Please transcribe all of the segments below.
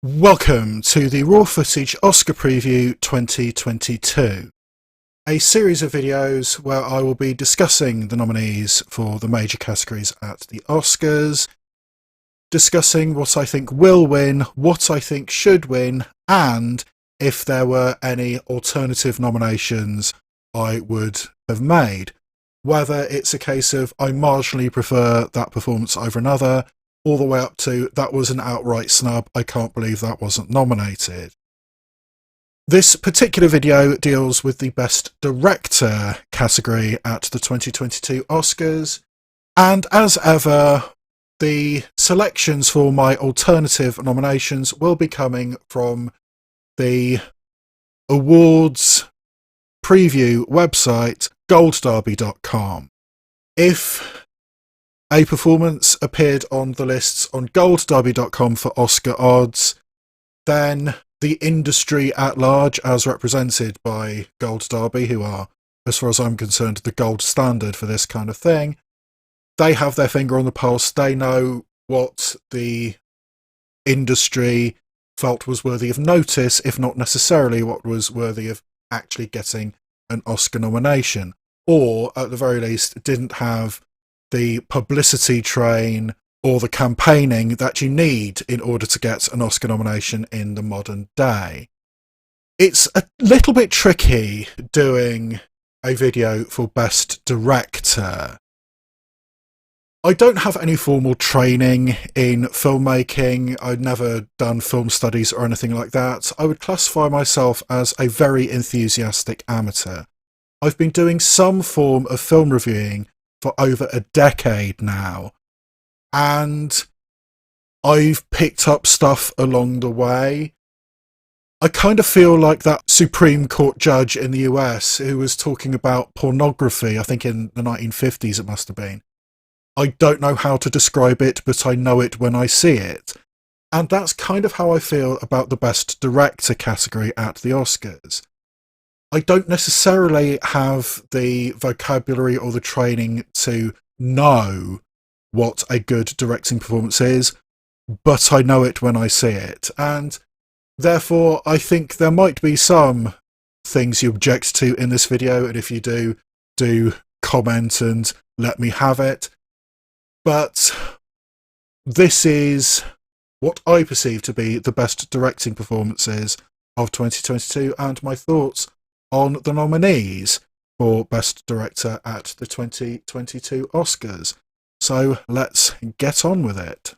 Welcome to the Raw Footage Oscar Preview 2022, a series of videos where I will be discussing the nominees for the major categories at the Oscars, discussing what I think will win, what I think should win, and if there were any alternative nominations I would have made. Whether it's a case of I marginally prefer that performance over another, all the way up to that was an outright snub, I can't believe that wasn't nominated. This particular video deals with the Best Director category at the 2022 Oscars, and as ever, the selections for my alternative nominations will be coming from the awards preview website goldderby.com. If a performance appeared on the lists on goldderby.com for Oscar odds, then the industry at large, as represented by Gold Derby, who are, as far as I'm concerned, the gold standard for this kind of thing, they have their finger on the pulse. They know what the industry felt was worthy of notice, if not necessarily what was worthy of actually getting an Oscar nomination, or at the very least didn't have the publicity train or the campaigning that you need in order to get an Oscar nomination in the modern day. It's a little bit tricky doing a video for Best Director. I don't have any formal training in filmmaking. I'd never done film studies or anything like that. I would classify myself as a very enthusiastic amateur. I've been doing some form of film reviewing for over a decade now, and I've picked up stuff along the way. I kind of feel like that Supreme Court judge in the US who was talking about pornography, I think in the 1950s it must have been. I don't know how to describe it, but I know it when I see it. And that's kind of how I feel about the Best Director category at the Oscars. I don't necessarily have the vocabulary or the training to know what a good directing performance is, but I know it when I see it. And therefore, I think there might be some things you object to in this video, and if you do comment and let me have it. But this is what I perceive to be the best directing performances of 2022, and my thoughts on the nominees for Best Director at the 2022 Oscars. So let's get on with it.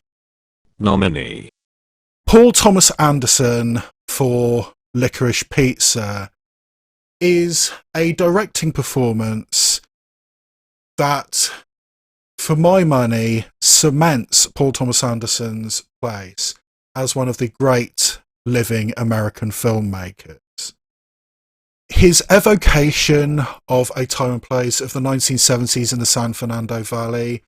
Nominee. Paul Thomas Anderson for Licorice Pizza is a directing performance that, for my money, cements Paul Thomas Anderson's place as one of the great living American filmmakers. His evocation of a time and place of the 1970s in the San Fernando Valley,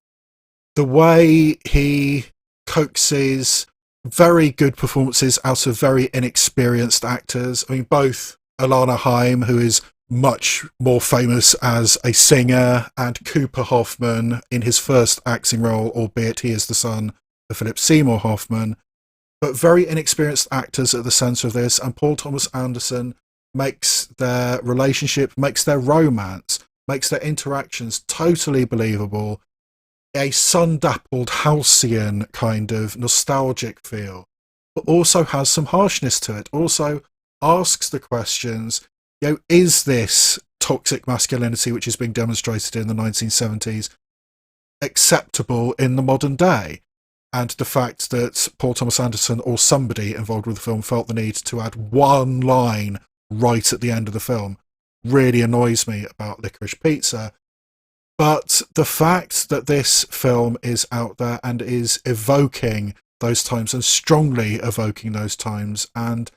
the way he coaxes very good performances out of very inexperienced actors. I mean, both Alana Haim, who is much more famous as a singer, and Cooper Hoffman in his first acting role, albeit he is the son of Philip Seymour Hoffman, but very inexperienced actors at the centre of this, and Paul Thomas Anderson makes their relationship, makes their romance, makes their interactions totally believable, a sun-dappled halcyon kind of nostalgic feel, but also has some harshness to it, also asks the questions, is this toxic masculinity which is being demonstrated in the 1970s acceptable in the modern day? And the fact that Paul Thomas Anderson or somebody involved with the film felt the need to add one line right at the end of the film really annoys me about Licorice Pizza. But the fact that this film is out there and is evoking those times, and strongly evoking those times, and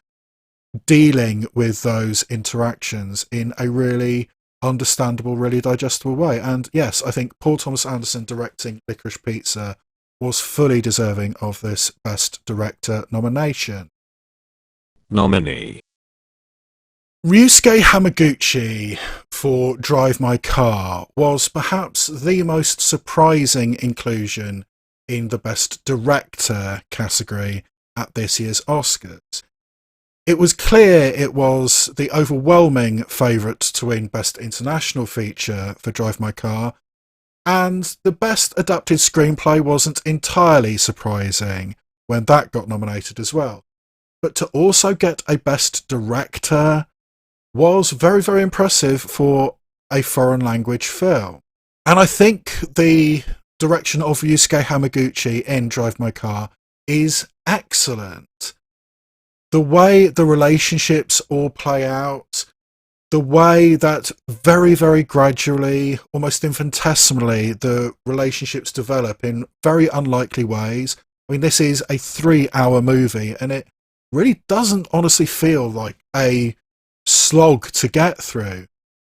dealing with those interactions in a really understandable, really digestible way. And yes, I think Paul Thomas Anderson directing Licorice Pizza was fully deserving of this Best Director nomination. Nominee. Ryūsuke Hamaguchi for Drive My Car was perhaps the most surprising inclusion in the Best Director category at this year's Oscars. It was clear it was the overwhelming favourite to win Best International Feature for Drive My Car, and the Best Adapted Screenplay wasn't entirely surprising when that got nominated as well. But to also get a Best Director was very, very impressive for a foreign language film. And I think the direction of Ryūsuke Hamaguchi in Drive My Car is excellent. The way the relationships all play out, the way that very, very gradually, almost infinitesimally, the relationships develop in very unlikely ways. I mean, this is a 3-hour movie, and it really doesn't honestly feel like a slog to get through,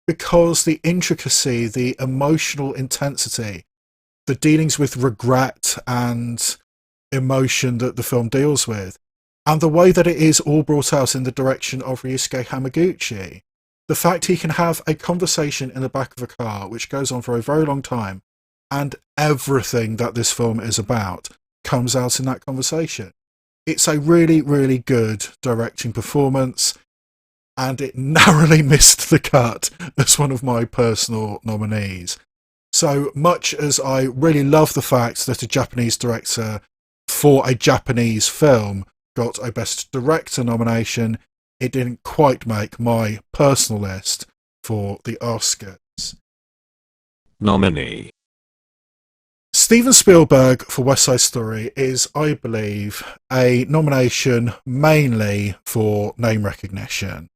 because the intricacy, the emotional intensity, the dealings with regret and emotion that the film deals with, and the way that it is all brought out in the direction of Ryūsuke Hamaguchi. The fact he can have a conversation in the back of a car which goes on for a very long time, and everything that this film is about comes out in that conversation. It's a really, really good directing performance, and it narrowly missed the cut as one of my personal nominees. So much as I really love the fact that a Japanese director for a Japanese film got a Best Director nomination, it didn't quite make my personal list for the Oscars. Nominee. Steven Spielberg for West Side Story is, I believe, a nomination mainly for name recognition.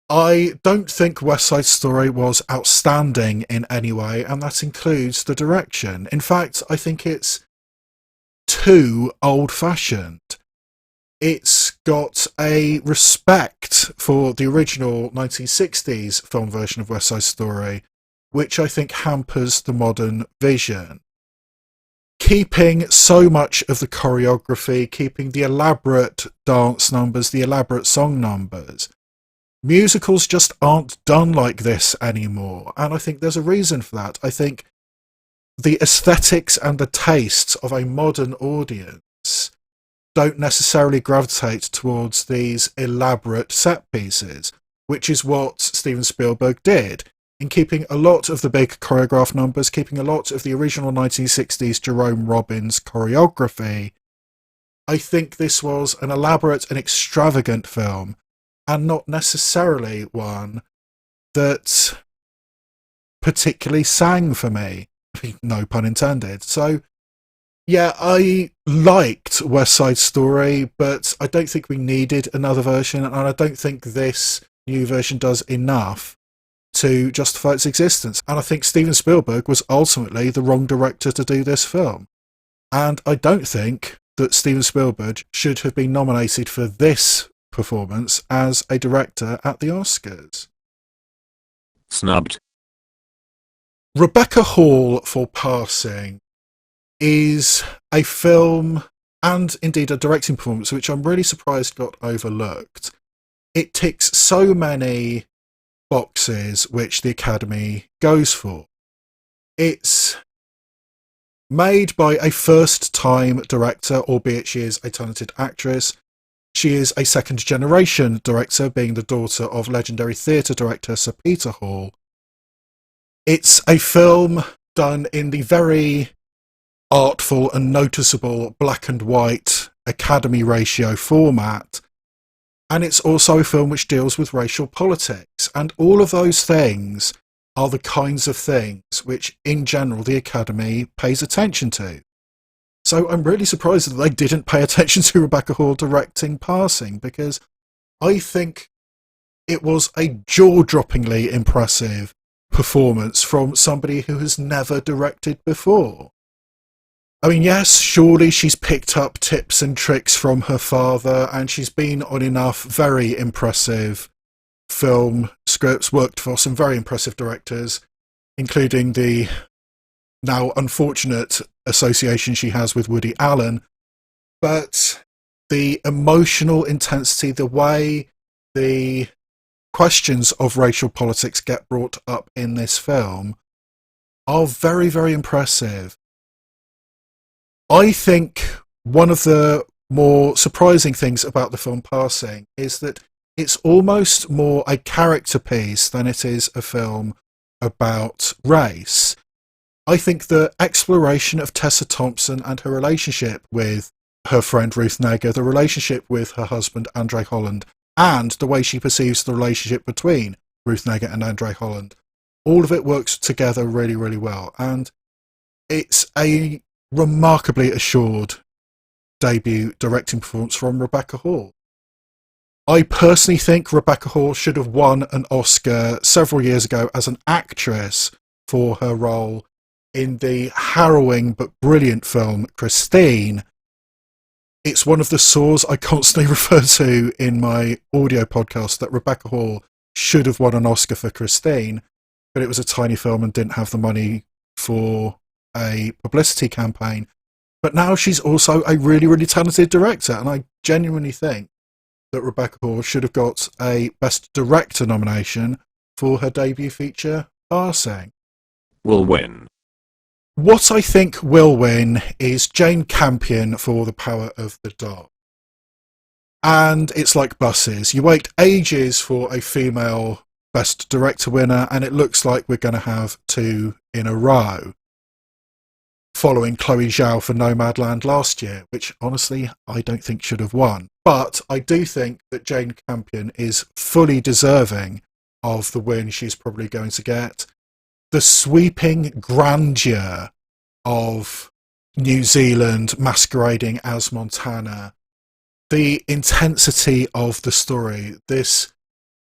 I don't think West Side Story was outstanding in any way, and that includes the direction. In fact, I think it's too old-fashioned. It's got a respect for the original 1960s film version of West Side Story, which I think hampers the modern vision. Keeping so much of the choreography, keeping the elaborate dance numbers, the elaborate song numbers. Musicals just aren't done like this anymore, and I think there's a reason for that. I think the aesthetics and the tastes of a modern audience don't necessarily gravitate towards these elaborate set pieces, which is what Steven Spielberg did in keeping a lot of the big choreographed numbers, keeping a lot of the original 1960s Jerome Robbins choreography. I think this was an elaborate and extravagant film, and not necessarily one that particularly sang for me. No pun intended. So, yeah, I liked West Side Story, but I don't think we needed another version, and I don't think this new version does enough to justify its existence. And I think Steven Spielberg was ultimately the wrong director to do this film. And I don't think that Steven Spielberg should have been nominated for this performance as a director at the Oscars. Snubbed. Rebecca Hall for Passing is a film and indeed a directing performance which I'm really surprised got overlooked. It ticks so many boxes which the Academy goes for. It's made by a first-time director, albeit she is a talented actress. She is a second-generation director, being the daughter of legendary theatre director Sir Peter Hall. It's a film done in the very artful and noticeable black and white Academy ratio format, and it's also a film which deals with racial politics, and all of those things are the kinds of things which in general the Academy pays attention to. So I'm really surprised that they didn't pay attention to Rebecca Hall directing Passing, because I think it was a jaw-droppingly impressive performance from somebody who has never directed before. I mean, yes, surely she's picked up tips and tricks from her father, and she's been on enough very impressive film scripts, worked for some very impressive directors, including the now unfortunate association she has with Woody Allen. But the emotional intensity, the way the questions of racial politics get brought up in this film are very, very impressive. I think one of the more surprising things about the film Passing is that it's almost more a character piece than it is a film about race. I think the exploration of Tessa Thompson and her relationship with her friend Ruth Negga, the relationship with her husband Andre Holland, and the way she perceives the relationship between Ruth Negga and Andre Holland, all of it works together really, really well. And it's a remarkably assured debut directing performance from Rebecca Hall. I personally think Rebecca Hall should have won an Oscar several years ago as an actress for her role in the harrowing but brilliant film Christine. It's one of the sores I constantly refer to in my audio podcast, that Rebecca Hall should have won an Oscar for Christine, but it was a tiny film and didn't have the money for a publicity campaign. But now she's also a really, really talented director, and I genuinely think that Rebecca Hall should have got a Best Director nomination for her debut feature, Passing. Will win. What I think will win is Jane Campion for The Power of the Dog. And it's like buses. You wait ages for a female Best Director winner, and it looks like we're going to have two in a row, following Chloe Zhao for Nomadland last year, which honestly I don't think should have won. But I do think that Jane Campion is fully deserving of the win she's probably going to get. The sweeping grandeur of New Zealand masquerading as Montana, the intensity of the story, this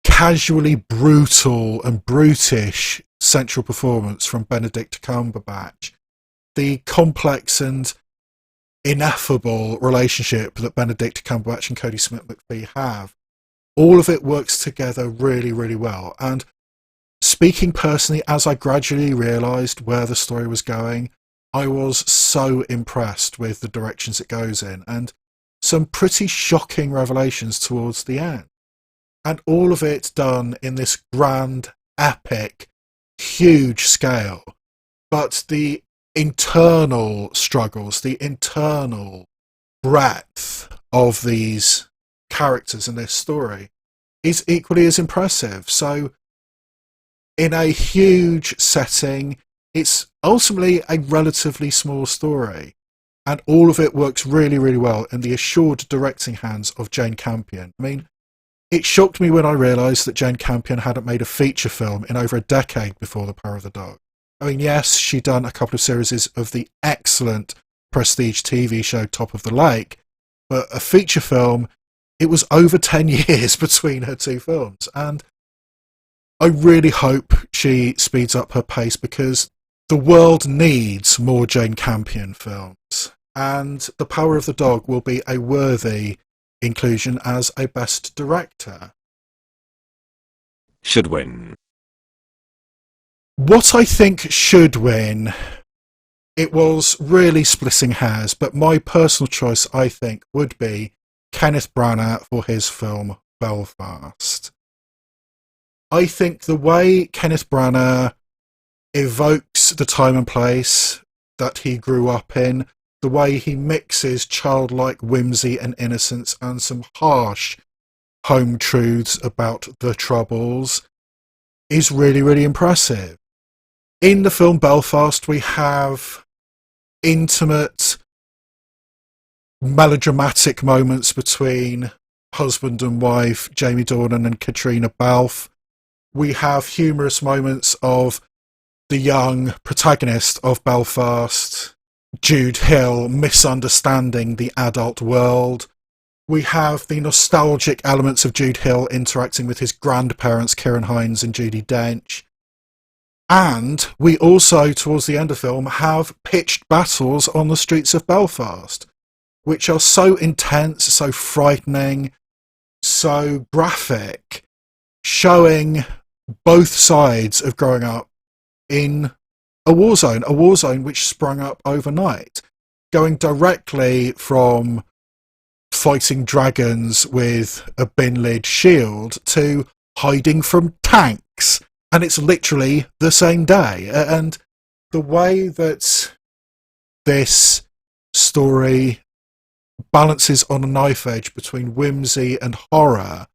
casually brutal and brutish central performance from Benedict Cumberbatch, the complex and ineffable relationship that Benedict Cumberbatch and Cody Smith-McPhee have, all of it works together really, really well. And speaking personally, as I gradually realised where the story was going, I was so impressed with the directions it goes in, and some pretty shocking revelations towards the end. And all of it done in this grand, epic, huge scale. But the internal struggles, the internal breadth of these characters and their story is equally as impressive. So in a huge setting, it's ultimately a relatively small story, and all of it works really, really well in the assured directing hands of Jane Campion. I mean, it shocked me when I realised that Jane Campion hadn't made a feature film in over a decade before The Power of the Dog. I mean, yes, she'd done a couple of series of the excellent prestige TV show Top of the Lake, but a feature film, it was over 10 years between her two films, and I really hope she speeds up her pace, because the world needs more Jane Campion films, and The Power of the Dog will be a worthy inclusion as a Best Director. Should win. What I think should win, it was really splitting hairs, but my personal choice, I think, would be Kenneth Branagh for his film Belfast. I think the way Kenneth Branagh evokes the time and place that he grew up in, the way he mixes childlike whimsy and innocence and some harsh home truths about the Troubles, is really, really impressive. In the film Belfast, we have intimate, melodramatic moments between husband and wife, Jamie Dornan and Katrina Balfe. We have humorous moments of the young protagonist of Belfast, Jude Hill, misunderstanding the adult world. We have the nostalgic elements of Jude Hill interacting with his grandparents, Ciarán Hinds and Judi Dench. And we also, towards the end of the film, have pitched battles on the streets of Belfast, which are so intense, so frightening, so graphic, showing both sides of growing up in a war zone which sprung up overnight, going directly from fighting dragons with a bin lid shield to hiding from tanks, and it's literally the same day. And the way that this story balances on a knife edge between whimsy and horror,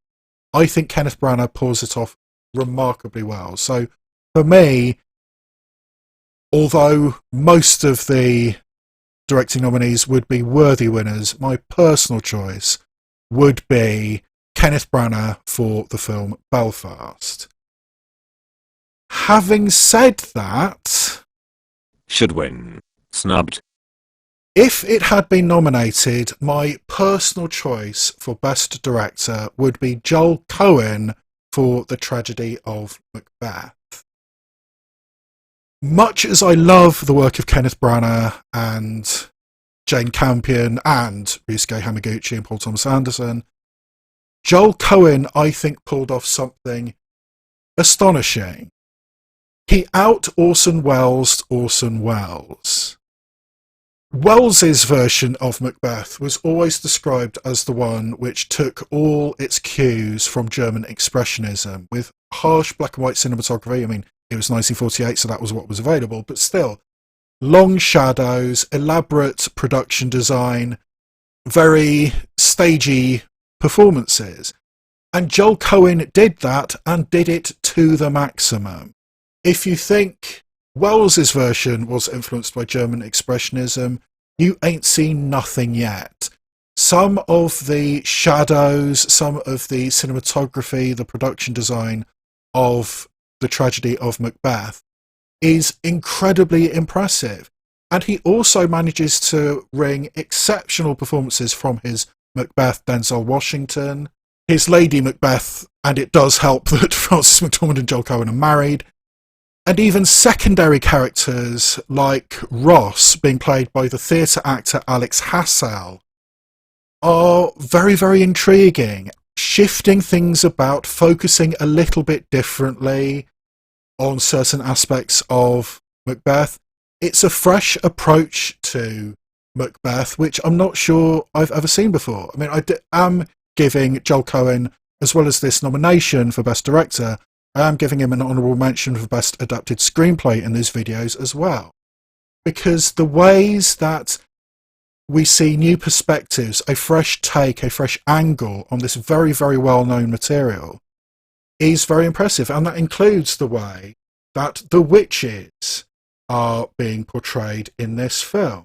I think Kenneth Branagh pulls it off remarkably well. So for me, although most of the directing nominees would be worthy winners, my personal choice would be Kenneth Branagh for the film Belfast. Having said that, Should win. Snubbed. if it had been nominated, my personal choice for Best Director would be Joel Coen for The Tragedy of Macbeth. Much as I love the work of Kenneth Branagh and Jane Campion and Ryūsuke Hamaguchi and Paul Thomas Anderson, Joel Coen, I think, pulled off something astonishing. He out-Orson Welles. Welles's version of Macbeth was always described as the one which took all its cues from German Expressionism, with harsh black and white cinematography. I mean, it was 1948, so that was what was available, but still, long shadows, elaborate production design, very stagey performances. And Joel Coen did that, and did it to the maximum. If you think Welles's version was influenced by German Expressionism, you ain't seen nothing yet. Some of the shadows, some of the cinematography, the production design of The Tragedy of Macbeth is incredibly impressive. And he also manages to wring exceptional performances from his Macbeth, Denzel Washington, his Lady Macbeth, and it does help that Frances McDormand and Joel Coen are married, and even secondary characters like Ross, being played by the theatre actor Alex Hassel, are very, very intriguing, shifting things about, focusing a little bit differently on certain aspects of Macbeth. It's a fresh approach to Macbeth, which I'm not sure I've ever seen before. I mean, I am giving Joel Coen, as well as this nomination for Best Director, I am giving him an honourable mention for Best Adapted Screenplay in these videos as well. Because the ways that we see new perspectives, a fresh take, a fresh angle on this very, very well-known material is very impressive. And that includes the way that the witches are being portrayed in this film,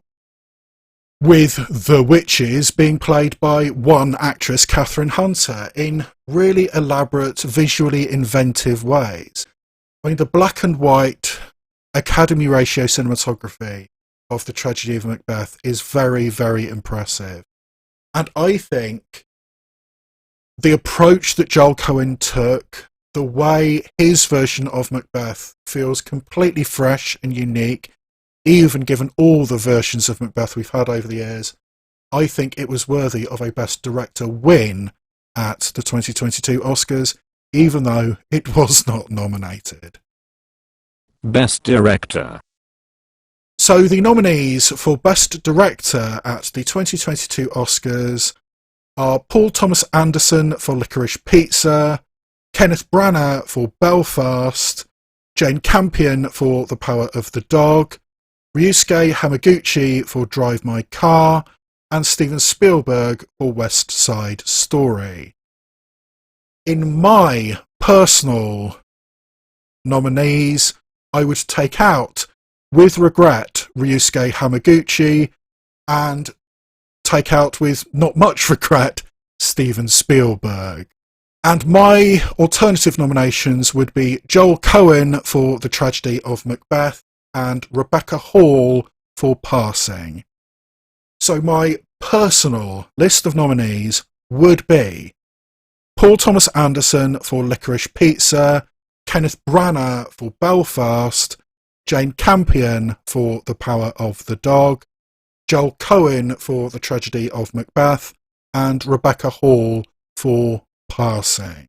with the witches being played by one actress, Catherine Hunter, in really elaborate, visually inventive ways. I mean, the black and white Academy ratio cinematography of The Tragedy of Macbeth is very, very impressive. And I think the approach that Joel Coen took, the way his version of Macbeth feels completely fresh and unique, even given all the versions of Macbeth we've had over the years, I think it was worthy of a Best Director win at the 2022 Oscars, even though it was not nominated. Best Director. So the nominees for Best Director at the 2022 Oscars are Paul Thomas Anderson for Licorice Pizza, Kenneth Branagh for Belfast, Jane Campion for The Power of the Dog, Ryūsuke Hamaguchi for Drive My Car, and Steven Spielberg for West Side Story. In my personal nominees, I would take out, with regret, Ryūsuke Hamaguchi, and take out, with not much regret, Steven Spielberg. And my alternative nominations would be Joel Coen for The Tragedy of Macbeth and Rebecca Hall for Passing. So my personal list of nominees would be Paul Thomas Anderson for Licorice Pizza, Kenneth Branagh for Belfast, Jane Campion for The Power of the Dog, Joel Coen for The Tragedy of Macbeth, and Rebecca Hall for Passing.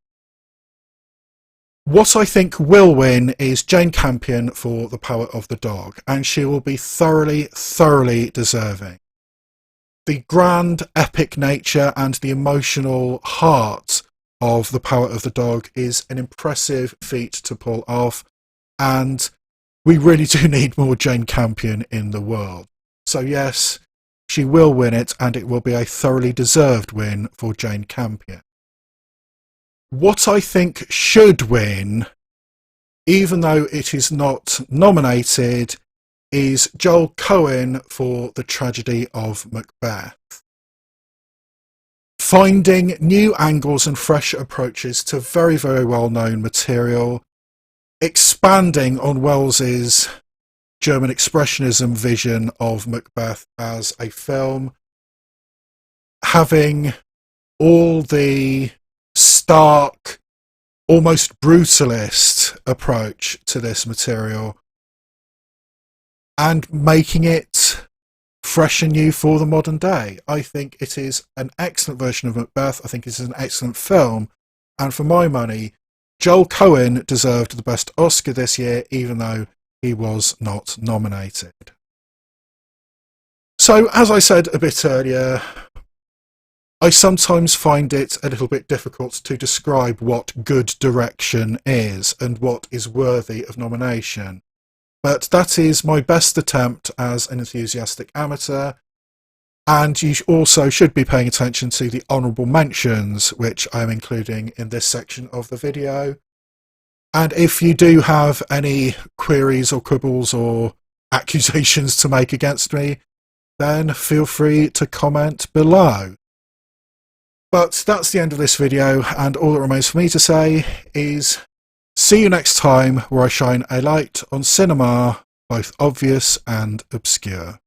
What I think will win is Jane Campion for The Power of the Dog, and she will be thoroughly, thoroughly deserving. The grand, epic nature and the emotional heart of The Power of the Dog is an impressive feat to pull off, and we really do need more Jane Campion in the world. So yes, she will win it, and it will be a thoroughly deserved win for Jane Campion. What I think should win, even though it is not nominated, is Joel Coen for The Tragedy of Macbeth. Finding new angles and fresh approaches to very, very well-known material, expanding on Wells's German Expressionism vision of Macbeth as a film, having all the stark, almost brutalist approach to this material, and making it fresh and new for the modern day. I think it is an excellent version of Macbeth. I think it is an excellent film, and for my money, Joel Coen deserved the best Oscar this year, even though he was not nominated. So, as I said a bit earlier, I sometimes find it a little bit difficult to describe what good direction is and what is worthy of nomination. But that is my best attempt as an enthusiastic amateur, and you also should be paying attention to the honourable mentions, which I am including in this section of the video. And if you do have any queries or quibbles or accusations to make against me, then feel free to comment below. But that's the end of this video, and all that remains for me to say is see you next time, where I shine a light on cinema, both obvious and obscure.